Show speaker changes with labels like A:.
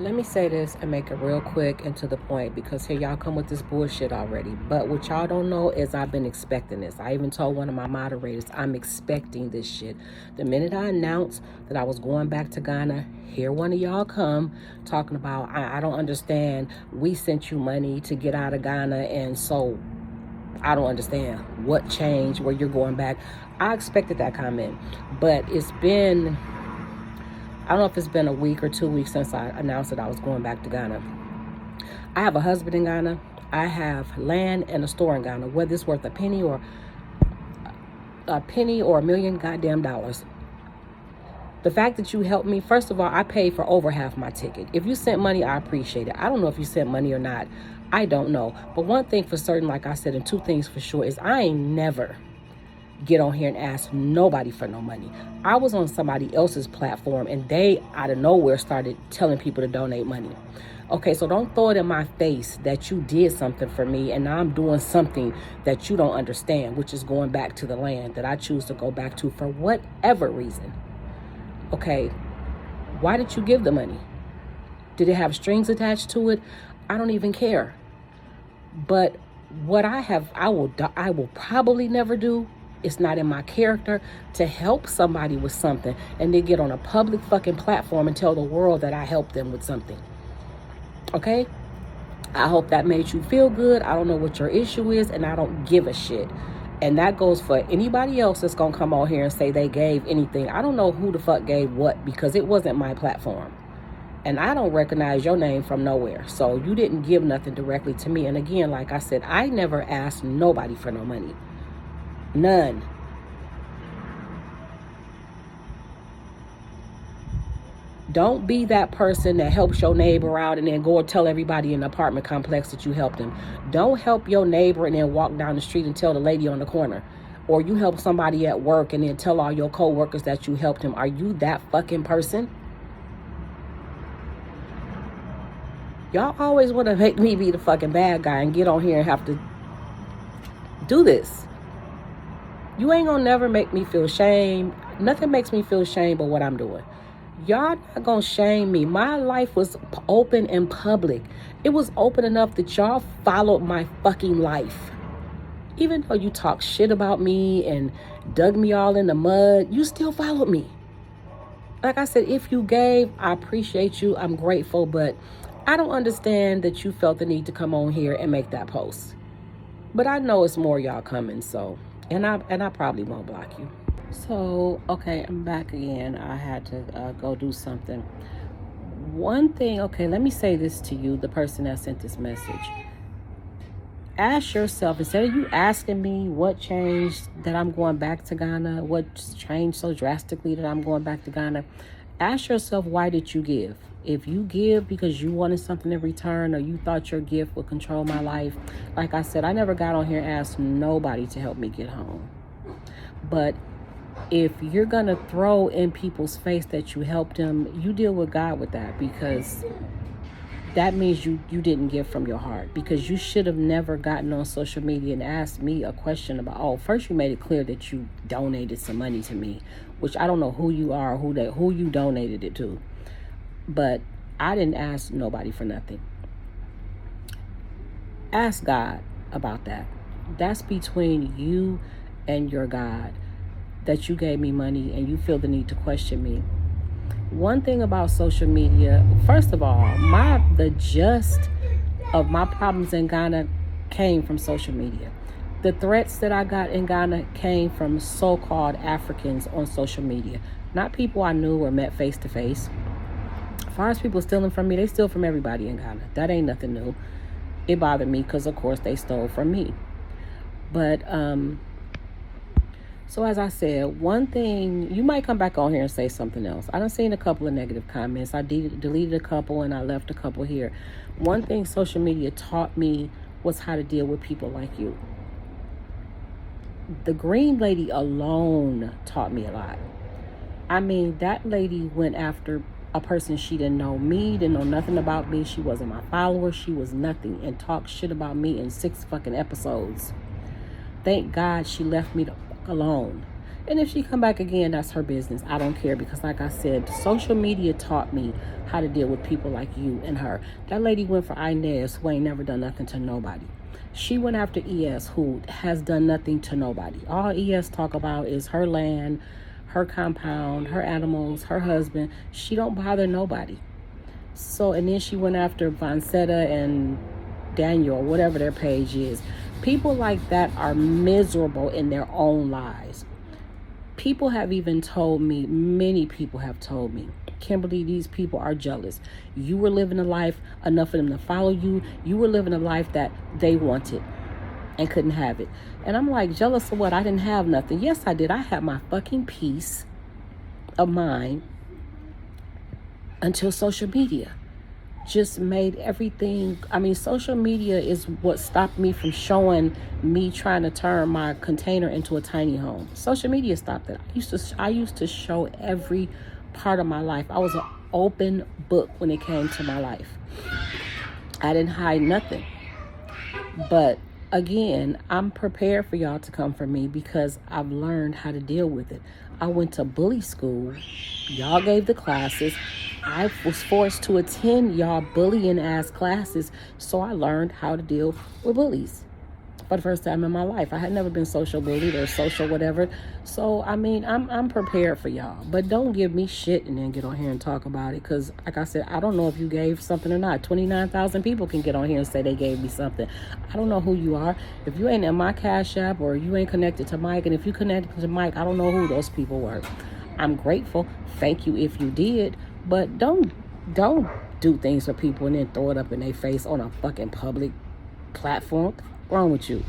A: Let me say this and make it real quick and to the point, because here y'all come with this bullshit already. But what y'all don't know is I've been expecting this. I even told one of my moderators I'm expecting this shit. The minute I announced that I was going back to Ghana, here one of y'all come talking about, I don't understand. We sent you money to get out of Ghana, and so I don't understand what changed where you're going back. I expected that comment, but it's been, I don't know if it's been a week or 2 weeks since I announced that I was going back to Ghana. I have a husband in Ghana. I have land and a store in Ghana, whether it's worth a penny or a million goddamn dollars. The fact that you helped me, first of all, I paid for over half my ticket. If you sent money, I appreciate it. I don't know if you sent money or not. I don't know. But one thing for certain, like I said, and two things for sure, is I ain't never get on here and ask nobody for no money. I was on somebody else's platform and they out of nowhere started telling people to donate money. Okay, so don't throw it in my face that you did something for me and now I'm doing something that you don't understand, which is going back to the land that I choose to go back to for whatever reason. Okay, why did you give the money? Did it have strings attached to it? I don't even care. But what I will probably never do, it's not in my character to help somebody with something and then get on a public fucking platform and tell the world that I helped them with something. Okay? I hope that made you feel good. I don't know what your issue is and I don't give a shit. And that goes for anybody else that's going to come on here and say they gave anything. I don't know who the fuck gave what because it wasn't my platform. And I don't recognize your name from nowhere. So you didn't give nothing directly to me. And again, like I said, I never asked nobody for no money. None. Don't be that person that helps your neighbor out and then go and tell everybody in the apartment complex that you helped them. Don't help your neighbor and then walk down the street and tell the lady on the corner. Or you help somebody at work and then tell all your coworkers that you helped him. Are you that fucking person? Y'all always want to make me be the fucking bad guy and get on here and have to do this. You ain't gonna never make me feel shame. Nothing makes me feel shame but what I'm doing. Y'all not gonna shame me. My life was open and public. It was open enough that y'all followed my fucking life. Even though you talk shit about me and dug me all in the mud, you still followed me. Like I said, if you gave, I appreciate you. I'm grateful, but I don't understand that you felt the need to come on here and make that post. But I know it's more y'all coming, so. And I probably won't block you. So, okay, I'm back again. I had to go do something. One thing, okay, let me say this to you, the person that sent this message. Ask yourself, instead of you asking me what changed that I'm going back to Ghana, what changed so drastically that I'm going back to Ghana, ask yourself, why did you give? If you give because you wanted something in return or you thought your gift would control my life, like I said, I never got on here and asked nobody to help me get home. But if you're going to throw in people's face that you helped them, you deal with God with that, because that means you didn't give from your heart, because you should have never gotten on social media and asked me a question about, first you made it clear that you donated some money to me, which I don't know who you are or who you donated it to. But I didn't ask nobody for nothing. Ask God about that. That's between you and your God, that you gave me money and you feel the need to question me. One thing about social media, first of all, the gist of my problems in Ghana came from social media. The threats that I got in Ghana came from so-called Africans on social media, not people I knew or met face to face. As far as people stealing from me, they steal from everybody in Ghana. That ain't nothing new. It bothered me because, of course, they stole from me. But, so as I said, one thing, you might come back on here and say something else. I done seen a couple of negative comments. I deleted a couple and I left a couple here. One thing social media taught me was how to deal with people like you. The green lady alone taught me a lot. I mean, that lady went after a person she didn't know me, didn't know nothing about me. She wasn't my follower. She was nothing, and talked shit about me in 6 fucking episodes. Thank God she left me alone. And if she come back again, that's her business. I don't care, because like I said, social media taught me how to deal with people like you and her. That lady went for Inez, who ain't never done nothing to nobody. She went after ES, who has done nothing to nobody. All ES talk about is her land, her compound, her animals, her husband. She don't bother nobody. So, and then she went after Vancetta and Daniel, whatever their page is. People like that are miserable in their own lives. People have even told me, many people have told me, Kimberly, these people are jealous. You were living a life enough for them to follow you. You were living a life that they wanted and couldn't have it. And I'm like, jealous of what? I didn't have nothing. Yes, I did. I had my fucking peace of mind until social media just made everything. I mean, social media is what stopped me from showing me trying to turn my container into a tiny home. Social media stopped it. I used to show every part of my life. I was an open book when it came to my life. I didn't hide nothing. But again, I'm prepared for y'all to come for me because I've learned how to deal with it. I went to bully school. Y'all gave the classes. I was forced to attend y'all bullying ass classes, so I learned how to deal with bullies for the first time in my life. I had never been social bullied or social whatever. So, I mean, I'm prepared for y'all. But don't give me shit and then get on here and talk about it. Because, like I said, I don't know if you gave something or not. 29,000 people can get on here and say they gave me something. I don't know who you are. If you ain't in my Cash App or you ain't connected to Mike, and if you connected to Mike, I don't know who those people were. I'm grateful. Thank you if you did. But don't do things for people and then throw it up in their face on a fucking public platform. What's wrong with you?